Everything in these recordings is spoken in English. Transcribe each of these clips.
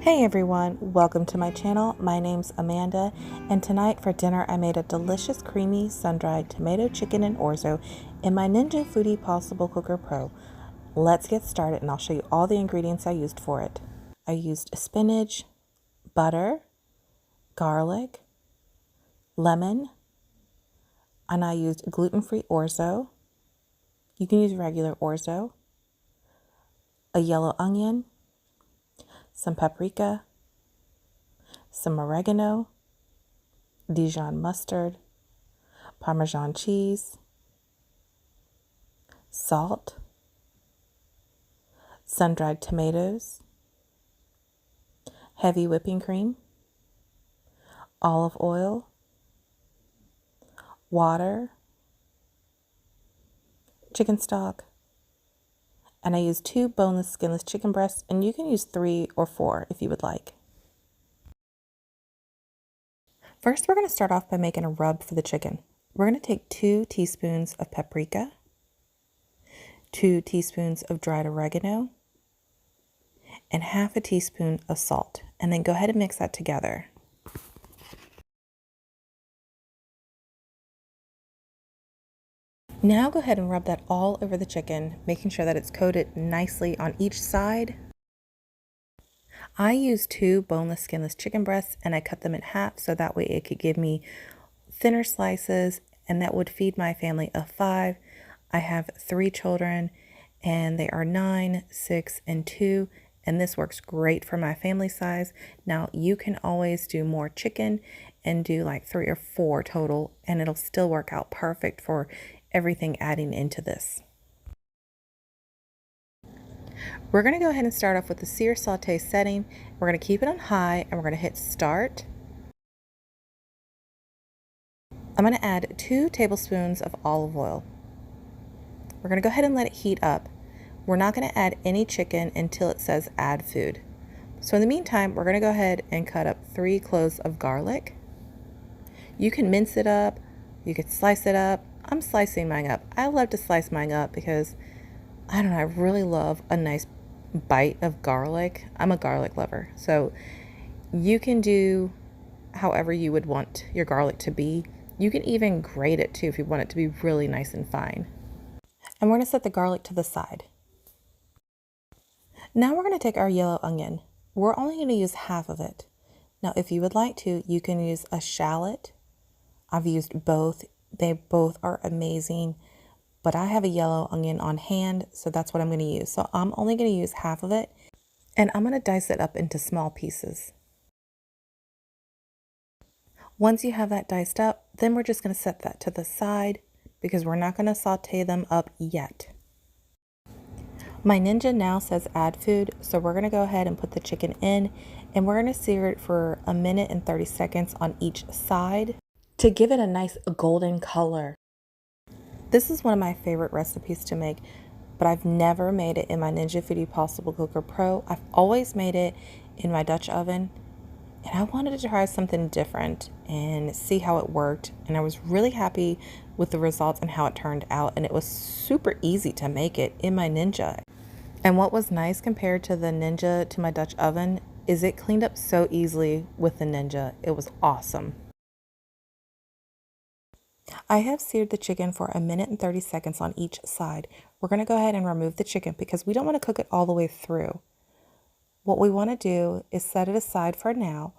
Hey everyone, welcome to my channel. My name's Amanda, and tonight for dinner I made a delicious creamy sun-dried tomato chicken and orzo in my Ninja Foodi PossibleCooker Pro. Let's get started and I'll show you all the ingredients I used for it. I used spinach, butter, garlic, lemon, and I used gluten-free orzo. You can use regular orzo, a yellow onion, some paprika, some oregano, Dijon mustard, Parmesan cheese, salt, sun-dried tomatoes, heavy whipping cream, olive oil, water, chicken stock, and I used 2 boneless, skinless chicken breasts, and you can use 3 or 4 if you would like. First, we're going to start off by making a rub for the chicken. We're going to take 2 teaspoons of paprika, 2 teaspoons of dried oregano, and half a teaspoon of salt, and then go ahead and mix that together. Now go ahead and rub that all over the chicken, making sure that it's coated nicely on each side. I used 2 boneless, skinless chicken breasts and I cut them in half so that way it could give me thinner slices, and that would feed my family of 5. I have 3 children and they are 9, 6, and 2, and this works great for my family size. Now you can always do more chicken and do like 3 or 4 total, and it'll still work out perfect for everything adding into this. We're going to go ahead and start off with the sear saute setting. We're going to keep it on high and we're going to hit start. I'm going to add 2 tablespoons of olive oil. We're going to go ahead and let it heat up. We're not going to add any chicken until it says add food. So in the meantime, we're going to go ahead and cut up 3 cloves of garlic. You can mince it up, you could slice it up. I'm slicing mine up. I love to slice mine up because, I don't know, I really love a nice bite of garlic. I'm a garlic lover. So you can do however you would want your garlic to be. You can even grate it too if you want it to be really nice and fine. And we're going to set the garlic to the side. Now we're going to take our yellow onion. We're only going to use half of it. Now if you would like to, you can use a shallot. I've used both. They both are amazing, but I have a yellow onion on hand, so that's what I'm going to use. So I'm only going to use half of it, and I'm going to dice it up into small pieces. Once you have that diced up, then we're just going to set that to the side because we're not going to saute them up yet. My Ninja now says add food, so we're going to go ahead and put the chicken in, and we're going to sear it for 1 minute and 30 seconds on each side to give it a nice golden color. This is one of my favorite recipes to make, but I've never made it in my Ninja Foodi PossibleCooker Pro. I've always made it in my Dutch oven, and I wanted to try something different and see how it worked, and I was really happy with the results and how it turned out, and it was super easy to make it in my Ninja. And what was nice compared to the Ninja to my Dutch oven is it cleaned up so easily with the Ninja. It was awesome. I have seared the chicken for 1 minute and 30 seconds on each side. We're going to go ahead and remove the chicken because we don't want to cook it all the way through. What we want to do is set it aside for now.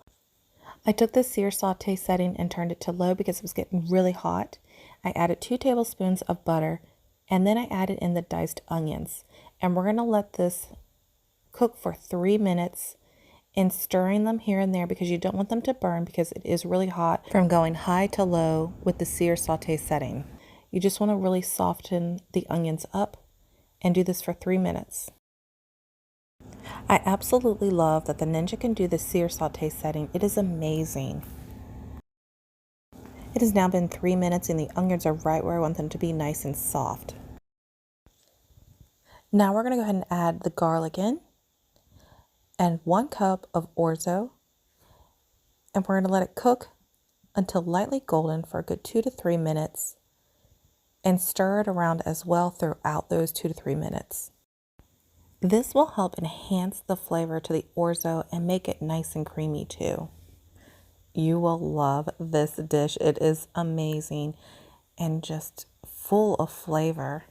I took the sear saute setting and turned it to low because it was getting really hot. I added 2 tablespoons of butter, and then I added in the diced onions. And we're going to let this cook for 3 minutes and stirring them here and there because you don't want them to burn because it is really hot from going high to low with the sear saute setting. You just want to really soften the onions up and do this for 3 minutes. I absolutely love that the Ninja can do the sear saute setting. It is amazing. It has now been 3 minutes and the onions are right where I want them to be, nice and soft. Now we're going to go ahead and add the garlic in and 1 cup of orzo, and we're going to let it cook until lightly golden for a good 2 to 3 minutes and stir it around as well throughout those 2 to 3 minutes. This will help enhance the flavor to the orzo and make it nice and creamy too. You will love this dish. It is amazing and just full of flavor.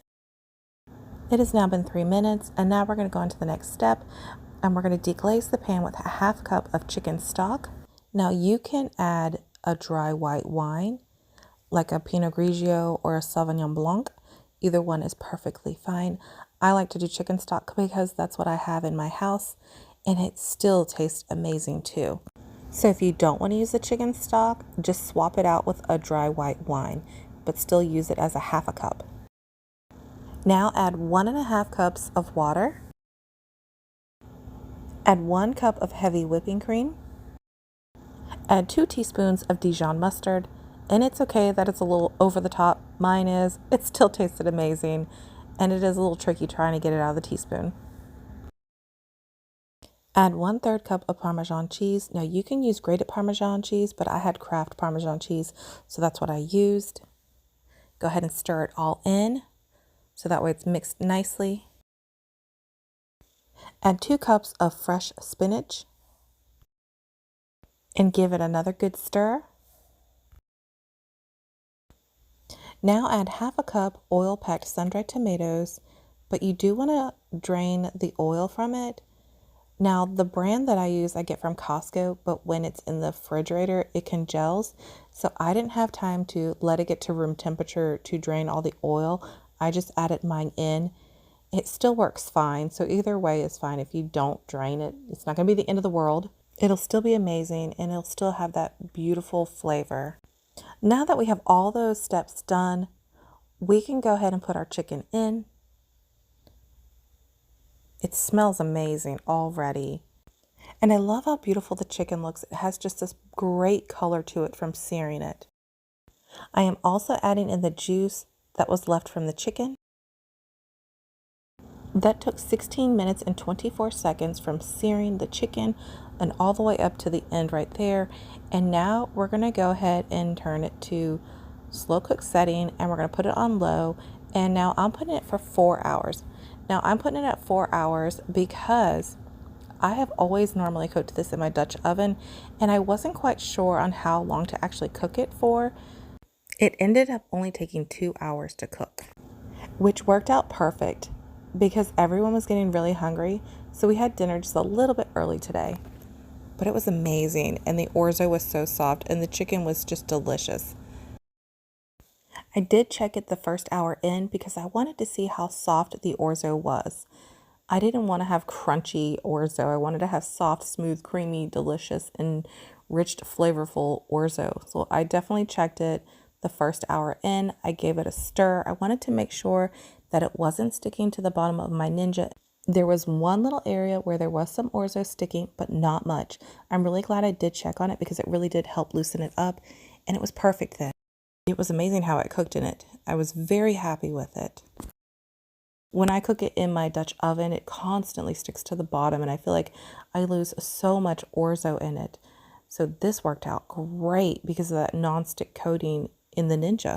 It has now been 3 minutes, and now we're going to go on to the next step, and we're going to deglaze the pan with a half cup of chicken stock. Now you can add a dry white wine, like a pinot grigio or a sauvignon blanc. Either one is perfectly fine. I like to do chicken stock because that's what I have in my house, and it still tastes amazing too. So if you don't want to use the chicken stock, just swap it out with a dry white wine, but still use it as a half a cup. Now add 1.5 cups of water. Add 1 cup of heavy whipping cream. Add 2 teaspoons of Dijon mustard, and it's okay that it's a little over the top. Mine is. It still tasted amazing, and it is a little tricky trying to get it out of the teaspoon. Add 1/3 cup of Parmesan cheese. Now you can use grated Parmesan cheese, but I had Kraft Parmesan cheese, so that's what I used. Go ahead and stir it all in, so that way it's mixed nicely. Add 2 cups of fresh spinach and give it another good stir. Now add half a cup oil-packed sun-dried tomatoes, but you do want to drain the oil from it. Now the brand that I use I get from Costco, but when it's in the refrigerator it congels, so I didn't have time to let it get to room temperature to drain all the oil. I just added mine in. It still works fine, so either way is fine. If you don't drain it, it's not going to be the end of the world. It'll still be amazing, and it'll still have that beautiful flavor. Now that we have all those steps done, we can go ahead and put our chicken in. It smells amazing already. And I love how beautiful the chicken looks. It has just this great color to it from searing it. I am also adding in the juice that was left from the chicken. That took 16 minutes and 24 seconds from searing the chicken and all the way up to the end right there. And now we're going to go ahead and turn it to slow cook setting, and we're going to put it on low. And now I'm putting it for 4 hours. Now I'm putting it at 4 hours because I have always normally cooked this in my Dutch oven, and I wasn't quite sure on how long to actually cook it for. It ended up only taking 2 hours to cook, which worked out perfect because everyone was getting really hungry. So we had dinner just a little bit early today, but it was amazing. And the orzo was so soft and the chicken was just delicious. I did check it the first hour in because I wanted to see how soft the orzo was. I didn't want to have crunchy orzo. I wanted to have soft, smooth, creamy, delicious, enriched, flavorful orzo. So I definitely checked it the first hour in. I gave it a stir. I wanted to make sure that it wasn't sticking to the bottom of my Ninja. There was one little area where there was some orzo sticking, but not much. I'm really glad I did check on it because it really did help loosen it up, and it was perfect then. It was amazing how it cooked in it. I was very happy with it. When I cook it in my Dutch oven, it constantly sticks to the bottom, and I feel like I lose so much orzo in it. So this worked out great because of that non-stick coating in the Ninja.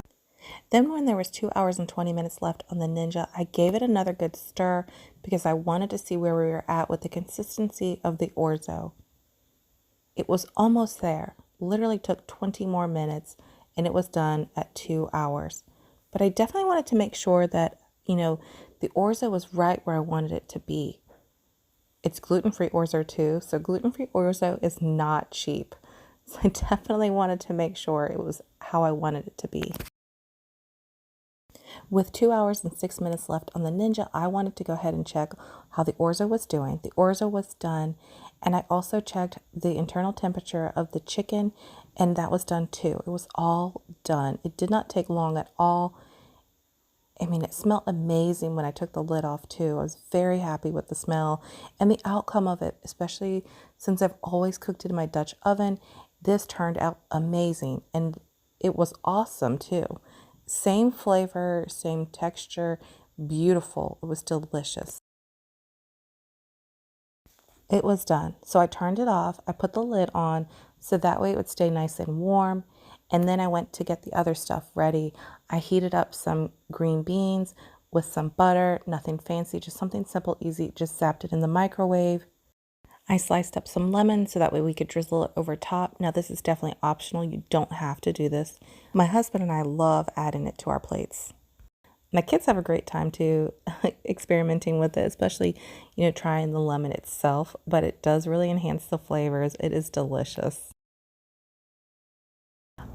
Then when there was 2 hours and 20 minutes left on the Ninja, I gave it another good stir because I wanted to see where we were at with the consistency of the orzo. It was almost there. Literally took 20 more minutes, and it was done at 2 hours. But I definitely wanted to make sure that, the orzo was right where I wanted it to be. It's gluten-free orzo too, so gluten-free orzo is not cheap. So I definitely wanted to make sure it was how I wanted it to be. With 2 hours and 6 minutes left on the Ninja, I wanted to go ahead and check how the orzo was doing. The orzo was done, and I also checked the internal temperature of the chicken, and that was done too. It was all done. It did not take long at all. I mean, it smelled amazing when I took the lid off too. I was very happy with the smell and the outcome of it, especially since I've always cooked it in my Dutch oven. This turned out amazing, and it was awesome too. Same flavor, same texture, beautiful. It was delicious. It was done. So I turned it off. I put the lid on so that way it would stay nice and warm. And then I went to get the other stuff ready. I heated up some green beans with some butter, nothing fancy, just something simple, easy. Just zapped it in the microwave. I sliced up some lemon so that way we could drizzle it over top. Now this is definitely optional. You don't have to do this. My husband and I love adding it to our plates. My kids have a great time too, experimenting with it, especially, trying the lemon itself, but it does really enhance the flavors. It is delicious.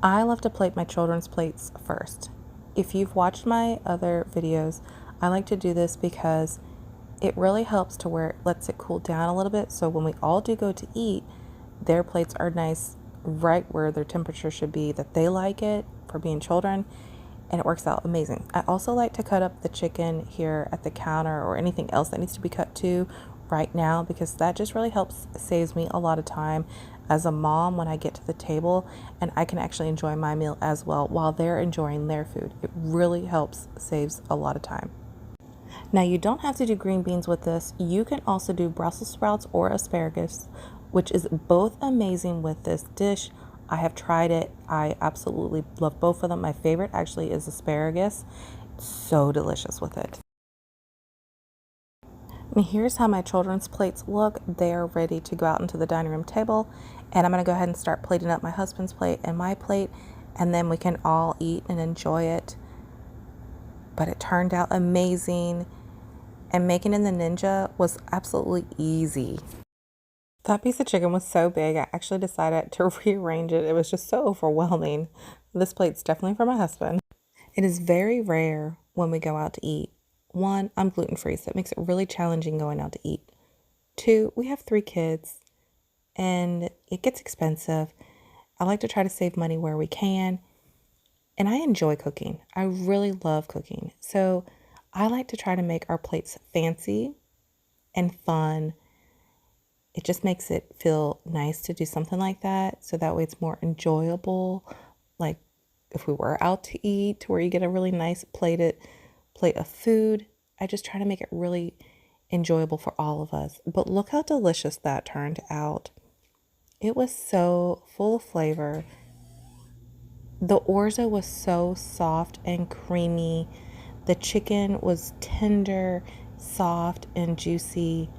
I love to plate my children's plates first. If you've watched my other videos, I like to do this because it really helps to where it lets it cool down a little bit. So when we all do go to eat, their plates are nice right where their temperature should be, that they like it for being children, and it works out amazing. I also like to cut up the chicken here at the counter or anything else that needs to be cut too right now, because that just really saves me a lot of time as a mom when I get to the table, and I can actually enjoy my meal as well while they're enjoying their food. It really saves a lot of time. Now you don't have to do green beans with this. You can also do Brussels sprouts or asparagus, which is both amazing with this dish. I have tried it. I absolutely love both of them. My favorite actually is asparagus. It's so delicious with it. And here's how my children's plates look. They are ready to go out into the dining room table, and I'm going to go ahead and start plating up my husband's plate and my plate, and then we can all eat and enjoy it. But it turned out amazing, and making in the Ninja was absolutely easy. That piece of chicken was so big, I actually decided to rearrange it. It was just so overwhelming. This plate's definitely for my husband. It is very rare when we go out to eat. 1, I'm gluten-free, so it makes it really challenging going out to eat. 2, we have 3 kids, and it gets expensive. I like to try to save money where we can. And I enjoy cooking. I really love cooking. So I like to try to make our plates fancy and fun. It just makes it feel nice to do something like that. So that way it's more enjoyable. Like if we were out to eat, where you get a really nice plate of food. I just try to make it really enjoyable for all of us. But look how delicious that turned out. It was so full of flavor. The orzo was so soft and creamy. The chicken was tender, soft, and juicy.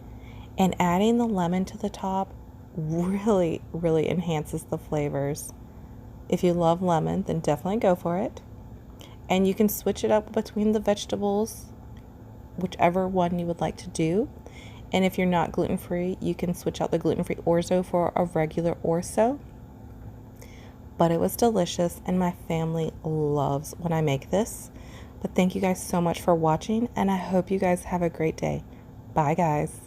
And adding the lemon to the top really, really enhances the flavors. If you love lemon, then definitely go for it. And you can switch it up between the vegetables, whichever one you would like to do. And if you're not gluten-free, you can switch out the gluten-free orzo for a regular orzo. But it was delicious, and my family loves when I make this. But thank you guys so much for watching, and I hope you guys have a great day. Bye, guys.